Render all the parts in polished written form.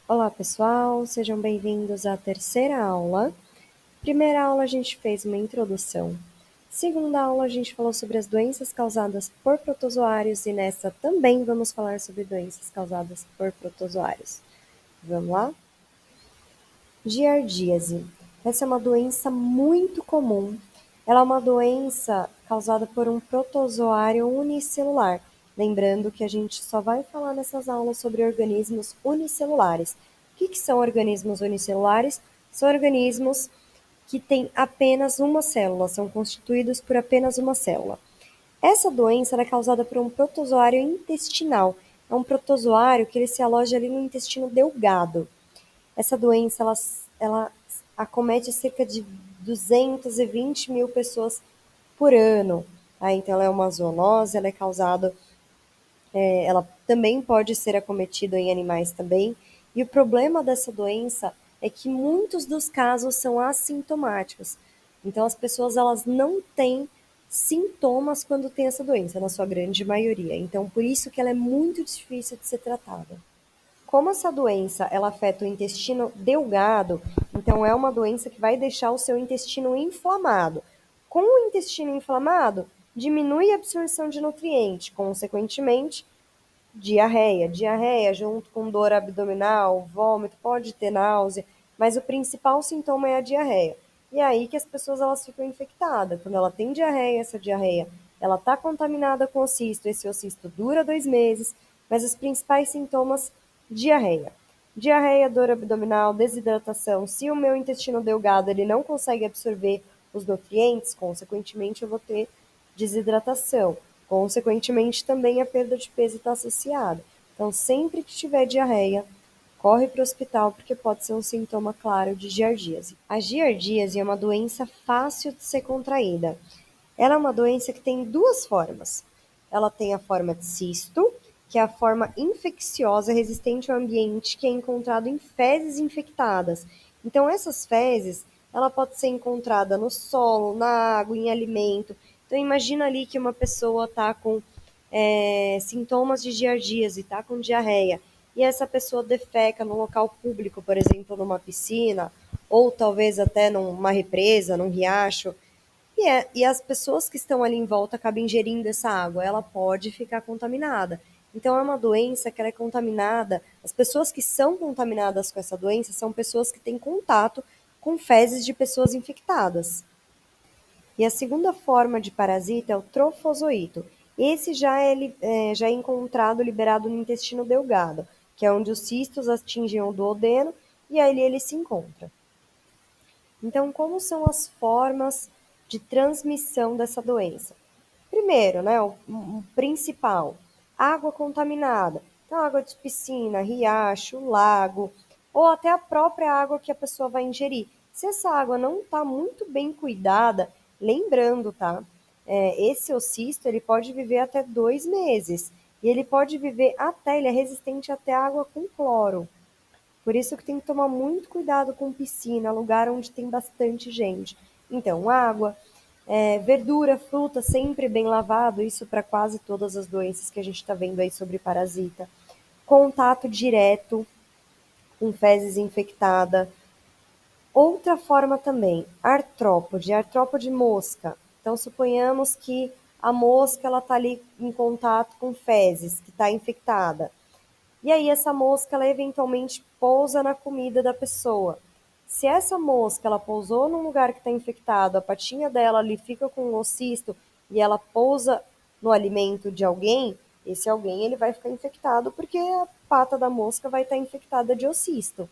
Olá, pessoal, sejam bem-vindos à terceira aula. Primeira aula a gente fez uma introdução. Segunda aula a gente falou sobre as doenças causadas por protozoários e nessa também vamos falar sobre doenças causadas por protozoários. Vamos lá? Giardíase. Essa é uma doença muito comum. Ela é uma doença causada por um protozoário unicelular. Lembrando que a gente só vai falar nessas aulas sobre organismos unicelulares. O que são organismos unicelulares? São organismos que têm apenas uma célula, são constituídos por apenas uma célula. Essa doença é causada por um protozoário intestinal. É um protozoário que ele se aloja ali no intestino delgado. Essa doença ela acomete cerca de 220 mil pessoas por ano. Tá? Então, ela é uma zoonose, ela é causada, ela também pode ser acometida em animais também. E o problema dessa doença é que muitos dos casos são assintomáticos. Então, as pessoas elas não têm sintomas quando tem essa doença, na sua grande maioria. Então, por isso que ela é muito difícil de ser tratada. Como essa doença ela afeta o intestino delgado, então é uma doença que vai deixar o seu intestino inflamado. Com o intestino inflamado, diminui a absorção de nutrientes, consequentemente, diarreia. Diarreia junto com dor abdominal, vômito, pode ter náusea, mas o principal sintoma é a diarreia. E é aí que as pessoas elas ficam infectadas. Quando ela tem diarreia, essa diarreia ela está contaminada com ocisto, esse ocisto dura 2 meses, mas os principais sintomas, diarreia. Diarreia, dor abdominal, desidratação. Se o meu intestino delgado ele não consegue absorver os nutrientes, consequentemente eu vou ter desidratação. Consequentemente, também a perda de peso está associada. Então, sempre que tiver diarreia, corre para o hospital porque pode ser um sintoma claro de giardíase. A giardíase é uma doença fácil de ser contraída. Ela é uma doença que tem duas formas. Ela tem a forma de cisto, que é a forma infecciosa resistente ao ambiente que é encontrado em fezes infectadas. Então, essas fezes, ela pode ser encontrada no solo, na água, em alimento. Então, imagina ali que uma pessoa está com sintomas de giardíase, está com diarreia, e essa pessoa defeca no local público, por exemplo, numa piscina, ou talvez até numa represa, num riacho, e as pessoas que estão ali em volta acabam ingerindo essa água, ela pode ficar contaminada. Então, é uma doença que ela é contaminada. As pessoas que são contaminadas com essa doença são pessoas que têm contato com fezes de pessoas infectadas. E a segunda forma de parasita é o trofozoito. Esse já é encontrado liberado no intestino delgado, que é onde os cistos atingem o duodeno e aí ele se encontra. Então, como são as formas de transmissão dessa doença? Primeiro, né, o principal, água contaminada. Então, água de piscina, riacho, lago, ou até a própria água que a pessoa vai ingerir. Se essa água não está muito bem cuidada, lembrando, tá? Esse ocisto, ele pode viver até 2 meses. E ele pode viver até, ele é resistente até água com cloro. Por isso que tem que tomar muito cuidado com piscina, lugar onde tem bastante gente. Então, água, verdura, fruta, sempre bem lavado, isso para quase todas as doenças que a gente está vendo aí sobre parasita. Contato direto com fezes infectada. Outra forma também, artrópode mosca. Então, suponhamos que a mosca ela está ali em contato com fezes, que está infectada. E aí essa mosca ela eventualmente pousa na comida da pessoa. Se essa mosca ela pousou num lugar que está infectado, a patinha dela ali fica com um ocisto e ela pousa no alimento de alguém, esse alguém ele vai ficar infectado porque a pata da mosca vai estar infectada de ocisto.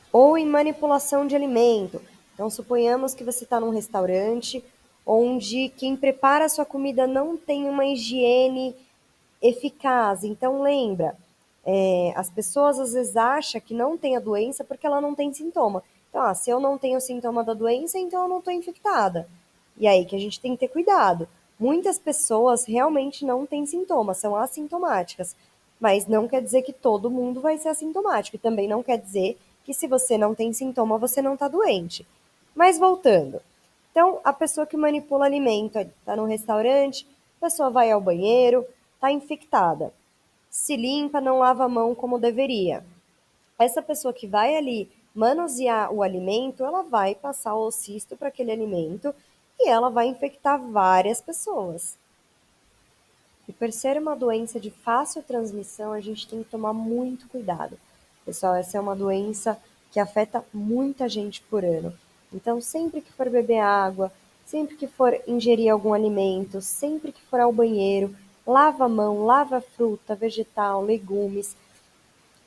Ou em manipulação de alimento. Então, suponhamos que você está num restaurante onde quem prepara a sua comida não tem uma higiene eficaz. Então, lembra, as pessoas às vezes acham que não tem a doença porque ela não tem sintoma. Então, se eu não tenho sintoma da doença, então eu não estou infectada. E aí que a gente tem que ter cuidado. Muitas pessoas realmente não têm sintomas, são assintomáticas. Mas não quer dizer que todo mundo vai ser assintomático. E também não quer dizer que se você não tem sintoma, você não está doente. Mas voltando. Então, a pessoa que manipula alimento está no restaurante, a pessoa vai ao banheiro, está infectada. Se limpa, não lava a mão como deveria. essa pessoa que vai ali manusear o alimento, ela vai passar o cisto para aquele alimento e ela vai infectar várias pessoas. E por ser uma doença de fácil transmissão, a gente tem que tomar muito cuidado. Pessoal, essa é uma doença que afeta muita gente por ano. Então, sempre que for beber água, sempre que for ingerir algum alimento, sempre que for ao banheiro, lava a mão, lava fruta, vegetal, legumes.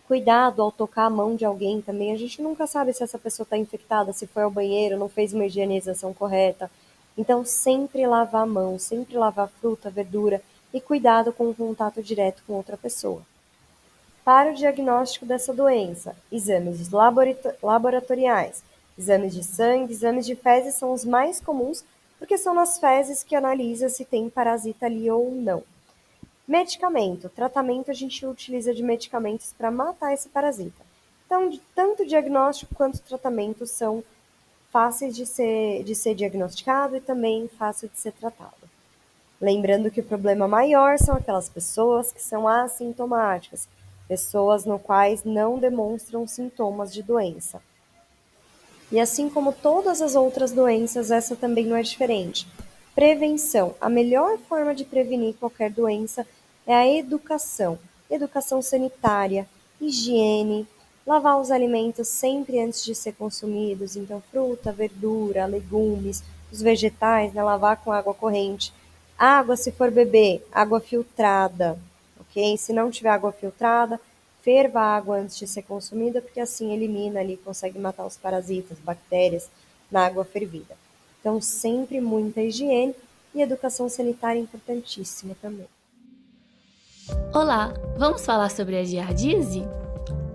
Cuidado ao tocar a mão de alguém também. A gente nunca sabe se essa pessoa está infectada, se foi ao banheiro, não fez uma higienização correta. Então, sempre lavar a mão, sempre lavar fruta, verdura e cuidado com o contato direto com outra pessoa. Para o diagnóstico dessa doença, exames laboratoriais, exames de sangue, exames de fezes são os mais comuns, porque são nas fezes que analisa se tem parasita ali ou não. Medicamento. Tratamento a gente utiliza de medicamentos para matar esse parasita. Então, tanto diagnóstico quanto tratamento são fáceis de ser diagnosticado e também fácil de ser tratado. Lembrando que o problema maior são aquelas pessoas que são assintomáticas, pessoas no quais não demonstram sintomas de doença. E assim como todas as outras doenças, essa também não é diferente. Prevenção. A melhor forma de prevenir qualquer doença é a educação. Educação sanitária, higiene, lavar os alimentos sempre antes de ser consumidos, então fruta, verdura, legumes, os vegetais, né, lavar com água corrente. Água, se for beber, água filtrada, ok? Se não tiver água filtrada, ferva a água antes de ser consumida, porque assim elimina ali, consegue matar os parasitas, bactérias na água fervida. Então, sempre muita higiene e educação sanitária importantíssima também. Olá, vamos falar sobre a giardíase?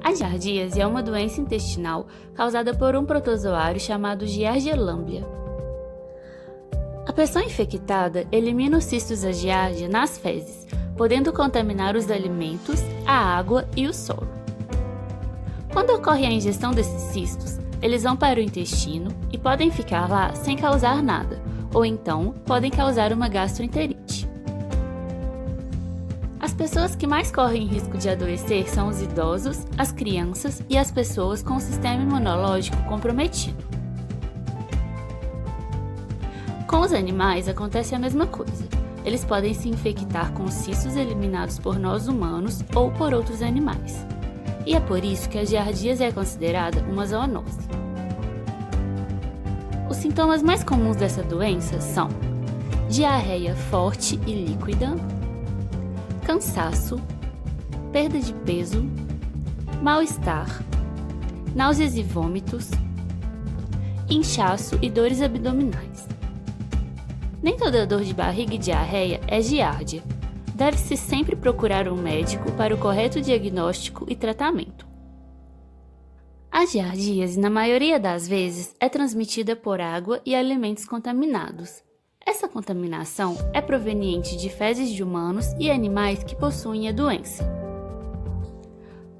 A giardíase é uma doença intestinal causada por um protozoário chamado Giardia lamblia. A pessoa infectada elimina os cistos da giardia nas fezes, podendo contaminar os alimentos, a água e o solo. Quando ocorre a ingestão desses cistos, eles vão para o intestino e podem ficar lá sem causar nada, ou então podem causar uma gastroenterite. As pessoas que mais correm risco de adoecer são os idosos, as crianças e as pessoas com o sistema imunológico comprometido. Com os animais acontece a mesma coisa. Eles podem se infectar com os cistos eliminados por nós humanos ou por outros animais. E é por isso que a giardíase é considerada uma zoonose. Os sintomas mais comuns dessa doença são diarreia forte e líquida, cansaço, perda de peso, mal-estar, náuseas e vômitos, inchaço e dores abdominais. Nem toda dor de barriga e diarreia é giardia. Deve-se sempre procurar um médico para o correto diagnóstico e tratamento. A giardíase, na maioria das vezes, é transmitida por água e alimentos contaminados. Essa contaminação é proveniente de fezes de humanos e animais que possuem a doença.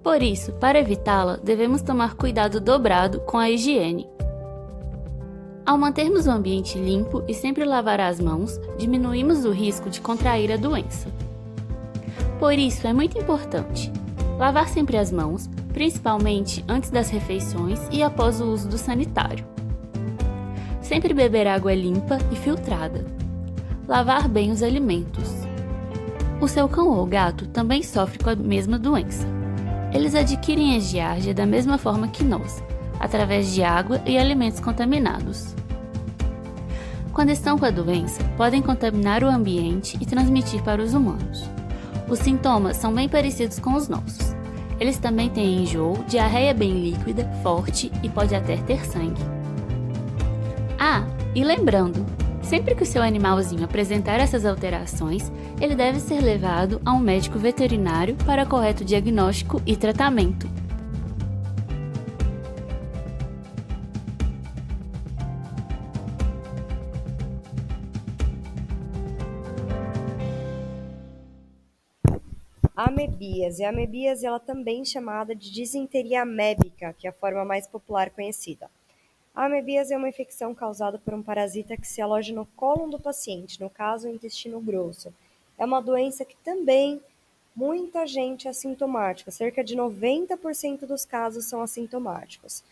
Por isso, para evitá-la, devemos tomar cuidado dobrado com a higiene. Ao mantermos o ambiente limpo e sempre lavar as mãos, diminuímos o risco de contrair a doença. Por isso, é muito importante lavar sempre as mãos, principalmente antes das refeições e após o uso do sanitário. Sempre beber água limpa e filtrada. Lavar bem os alimentos. O seu cão ou gato também sofre com a mesma doença. Eles adquirem a giardia da mesma forma que nós, através de água e alimentos contaminados. Quando estão com a doença, podem contaminar o ambiente e transmitir para os humanos. Os sintomas são bem parecidos com os nossos. Eles também têm enjoo, diarreia bem líquida, forte e pode até ter sangue. Ah, e lembrando, sempre que o seu animalzinho apresentar essas alterações, ele deve ser levado a um médico veterinário para correto diagnóstico e tratamento. Amebíase. A amebíase ela também é chamada de disenteria amébica, que é a forma mais popular conhecida. A amebíase é uma infecção causada por um parasita que se aloja no cólon do paciente, no caso, o intestino grosso. É uma doença que também Muita gente é assintomática, cerca de 90% dos casos são assintomáticos.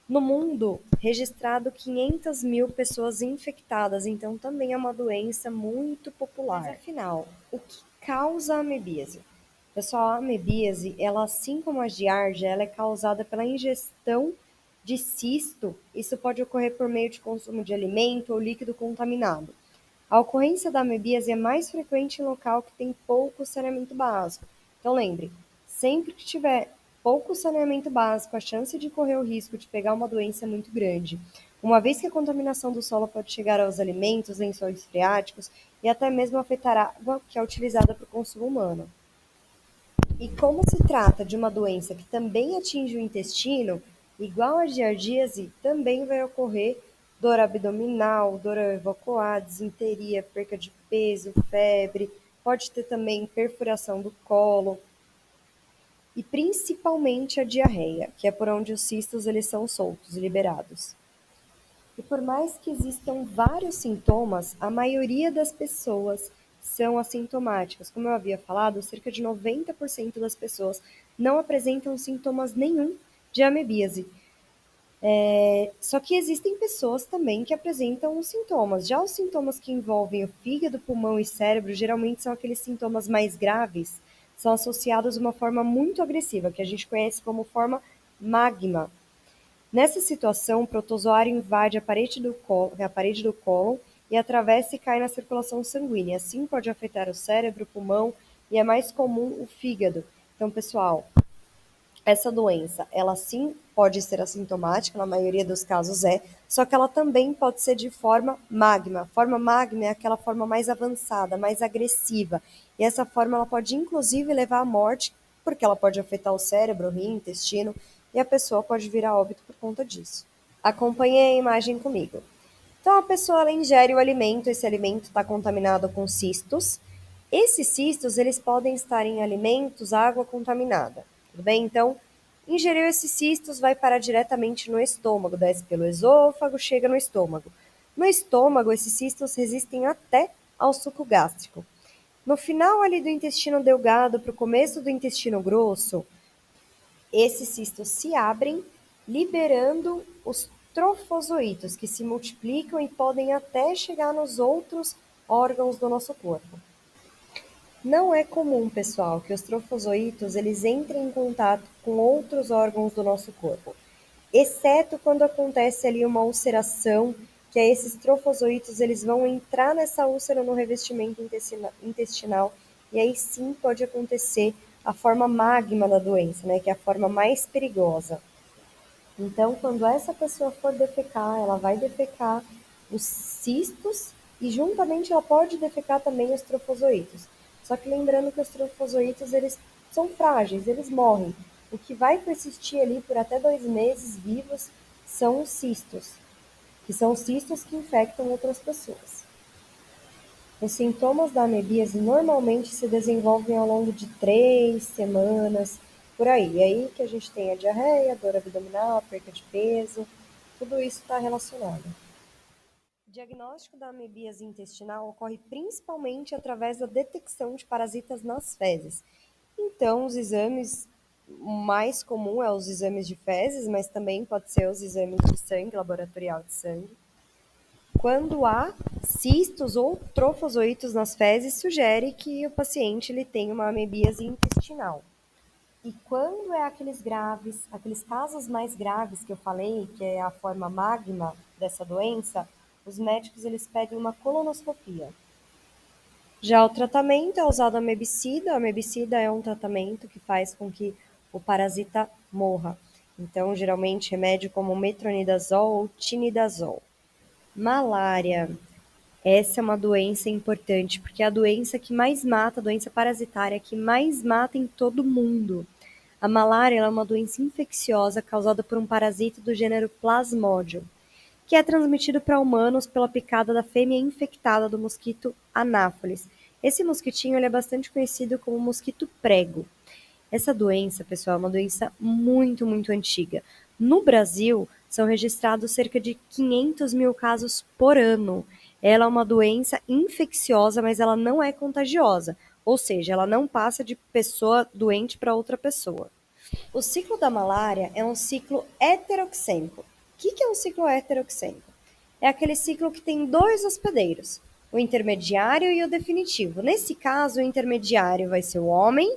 No mundo, registrado 500 mil pessoas infectadas, então também é uma doença muito popular. Mas afinal, o que causa a amebíase? Pessoal, a amebíase, ela, assim como a giardia, ela é causada pela ingestão de cisto. Isso pode ocorrer por meio de consumo de alimento ou líquido contaminado. A ocorrência da amebíase é mais frequente em local que tem pouco saneamento básico. Então lembre, sempre que tiver pouco saneamento básico, a chance de correr o risco de pegar uma doença é muito grande, uma vez que a contaminação do solo pode chegar aos alimentos, lençóis freáticos e até mesmo afetar a água que é utilizada para o consumo humano. E como se trata de uma doença que também atinge o intestino, igual a giardíase, também vai ocorrer dor abdominal, dor ao evacuar, disenteria, perca de peso, febre, pode ter também perfuração do colo e principalmente a diarreia, que é por onde os cistos eles são soltos e liberados. E por mais que existam vários sintomas, a maioria das pessoas são assintomáticas. Como eu havia falado, cerca de 90% das pessoas não apresentam sintomas nenhum de amebíase. Só que existem pessoas também que apresentam os sintomas. Já os sintomas que envolvem o fígado, pulmão e cérebro, geralmente são aqueles sintomas mais graves, são associados a uma forma muito agressiva, que a gente conhece como forma magma. Nessa situação, o protozoário invade a parede do cólon e atravessa e cai na circulação sanguínea. Assim, pode afetar o cérebro, o pulmão e é mais comum o fígado. Então, pessoal, essa doença, ela sim pode ser assintomática, na maioria dos casos é, só que ela também pode ser de forma magma. Forma magma é aquela forma mais avançada, mais agressiva. E essa forma ela pode inclusive levar à morte, porque ela pode afetar o cérebro, o rim, o intestino, e a pessoa pode vir a óbito por conta disso. Acompanhe a imagem comigo. Então a pessoa ela ingere o alimento, esse alimento está contaminado com cistos. Esses cistos eles podem estar em alimentos, água contaminada, tudo bem? Então, ingeriu esses cistos, vai parar diretamente no estômago, desce pelo esôfago, chega no estômago. No estômago, esses cistos resistem até ao suco gástrico. No final ali do intestino delgado para o começo do intestino grosso, esses cistos se abrem, liberando os trofozoítos, que se multiplicam e podem até chegar nos outros órgãos do nosso corpo. Não é comum, pessoal, que os trofozoítos eles entrem em contato com outros órgãos do nosso corpo, exceto quando acontece ali uma ulceração, que é esses trofozoítos eles vão entrar nessa úlcera no revestimento intestinal e aí sim pode acontecer a forma magma da doença, né, que é a forma mais perigosa. Então, quando essa pessoa for defecar, ela vai defecar os cistos e juntamente ela pode defecar também os trofozoítos. Só que lembrando que os trofozoítos eles são frágeis, eles morrem. O que vai persistir ali por até 2 meses vivos são os cistos, que são cistos que infectam outras pessoas. Os sintomas da amebíase normalmente se desenvolvem ao longo de 3 semanas, por aí. E aí que a gente tem a diarreia, dor abdominal, perca de peso, tudo isso está relacionado. O diagnóstico da amebíase intestinal ocorre principalmente através da detecção de parasitas nas fezes. Então, os exames mais comum é os exames de fezes, mas também pode ser os exames de sangue, laboratorial de sangue. Quando há cistos ou trofozoítos nas fezes, sugere que o paciente ele tem uma amebíase intestinal. E quando é aqueles casos mais graves que eu falei, que é a forma magma dessa doença, os médicos eles pedem uma colonoscopia. Já o tratamento é usado a amebicida. A amebicida é um tratamento que faz com que o parasita morra. Então, geralmente, remédio como metronidazol ou tinidazol. Malária. Essa é uma doença importante, porque é a doença que mais mata, a doença parasitária que mais mata em todo mundo. A malária é uma doença infecciosa causada por um parasita do gênero Plasmodium, que é transmitido para humanos pela picada da fêmea infectada do mosquito Anopheles. Esse mosquitinho ele é bastante conhecido como mosquito prego. Essa doença, pessoal, é uma doença muito, muito antiga. No Brasil, são registrados cerca de 500 mil casos por ano. Ela é uma doença infecciosa, mas ela não é contagiosa. ou seja, ela não passa de pessoa doente para outra pessoa. O ciclo da malária é um ciclo heteroxêmico. O que é um ciclo heteroxêmico? É aquele ciclo que tem dois hospedeiros, o intermediário e o definitivo. Nesse caso, o intermediário vai ser o homem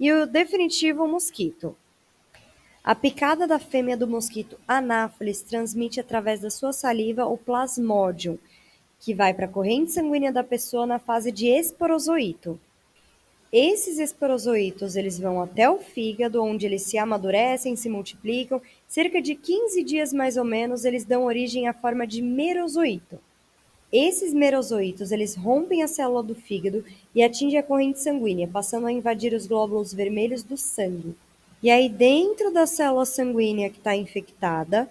e o definitivo o mosquito. A picada da fêmea do mosquito Anopheles transmite através da sua saliva o plasmódio, que vai para a corrente sanguínea da pessoa na fase de esporozoito. Esses esporozoitos eles vão até o fígado, onde eles se amadurecem, se multiplicam. Cerca de 15 dias mais ou menos, eles dão origem à forma de merozoito. Esses merozoitos eles rompem a célula do fígado e atingem a corrente sanguínea, passando a invadir os glóbulos vermelhos do sangue. E aí, dentro da célula sanguínea que está infectada,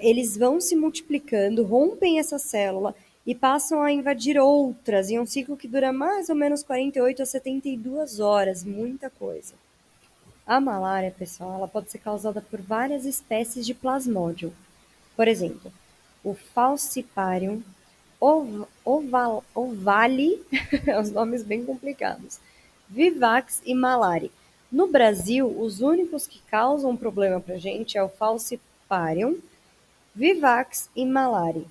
eles vão se multiplicando, rompem essa célula e passam a invadir outras, em um ciclo que dura mais ou menos 48 a 72 horas, muita coisa. A malária, pessoal, ela pode ser causada por várias espécies de plasmódio. Por exemplo, o falciparum, ovale, os nomes bem complicados, vivax e malari. No Brasil, os únicos que causam problema pra gente é o falciparum, vivax e malari.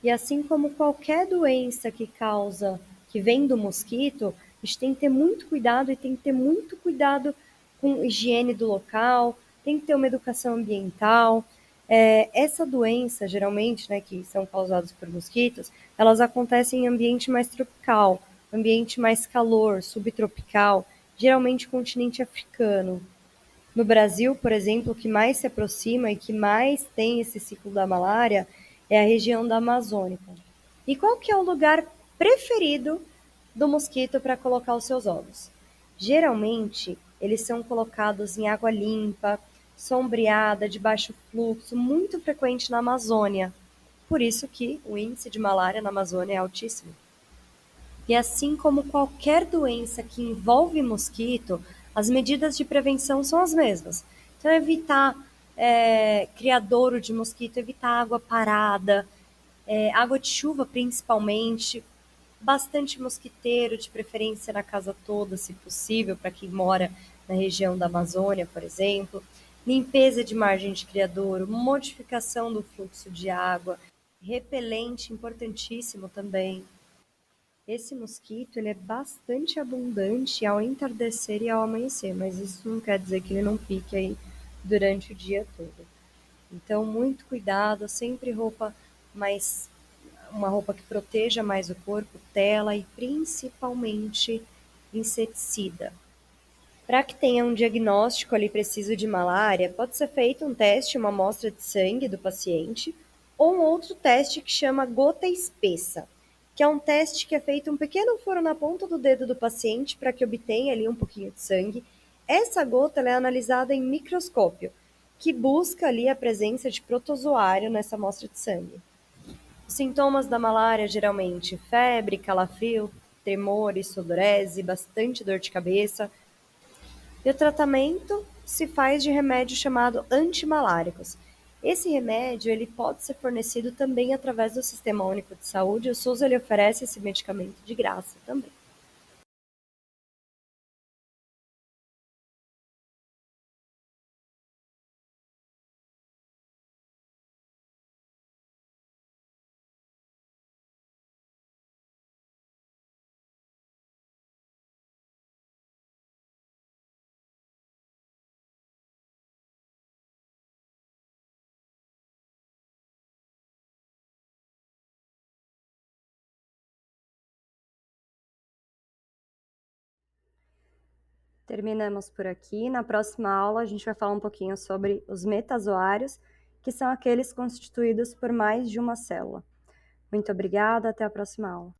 E assim como qualquer doença que vem do mosquito, a gente tem que ter muito cuidado e tem que ter muito cuidado com higiene do local, tem que ter uma educação ambiental. Essa doença, geralmente, né, que são causadas por mosquitos, elas acontecem em ambiente mais tropical, ambiente mais calor, subtropical, geralmente continente africano. No Brasil, por exemplo, o que mais se aproxima e que mais tem esse ciclo da malária é a região da Amazônica. E qual que é o lugar preferido do mosquito para colocar os seus ovos? Geralmente, eles são colocados em água limpa, sombreada, de baixo fluxo, muito frequente na Amazônia. Por isso que o índice de malária na Amazônia é altíssimo. E assim como qualquer doença que envolve mosquito, as medidas de prevenção são as mesmas. Então, evitar criadouro de mosquito, evitar água parada, água de chuva principalmente, bastante mosquiteiro, de preferência na casa toda, se possível, para quem mora na região da Amazônia, por exemplo. Limpeza de margem de criadouro, modificação do fluxo de água, repelente importantíssimo também. Esse mosquito ele é bastante abundante ao entardecer e ao amanhecer, mas isso não quer dizer que ele não pique aí durante o dia todo. Então, muito cuidado, sempre uma roupa que proteja mais o corpo, tela e principalmente inseticida. Para que tenha um diagnóstico ali preciso de malária, pode ser feito um teste, uma amostra de sangue do paciente, ou um outro teste que chama gota espessa, que é um teste que é feito um pequeno furo na ponta do dedo do paciente para que obtenha ali um pouquinho de sangue. Essa gota ela é analisada em microscópio, que busca ali a presença de protozoário nessa amostra de sangue. Os sintomas da malária geralmente febre, calafrio, tremores, sudorese, bastante dor de cabeça. E o tratamento se faz de remédio chamado antimaláricos. Esse remédio ele pode ser fornecido também através do Sistema Único de Saúde. O SUS ele oferece esse medicamento de graça também. Terminamos por aqui. Na próxima aula, a gente vai falar um pouquinho sobre os metazoários, que são aqueles constituídos por mais de uma célula. Muito obrigada, até a próxima aula.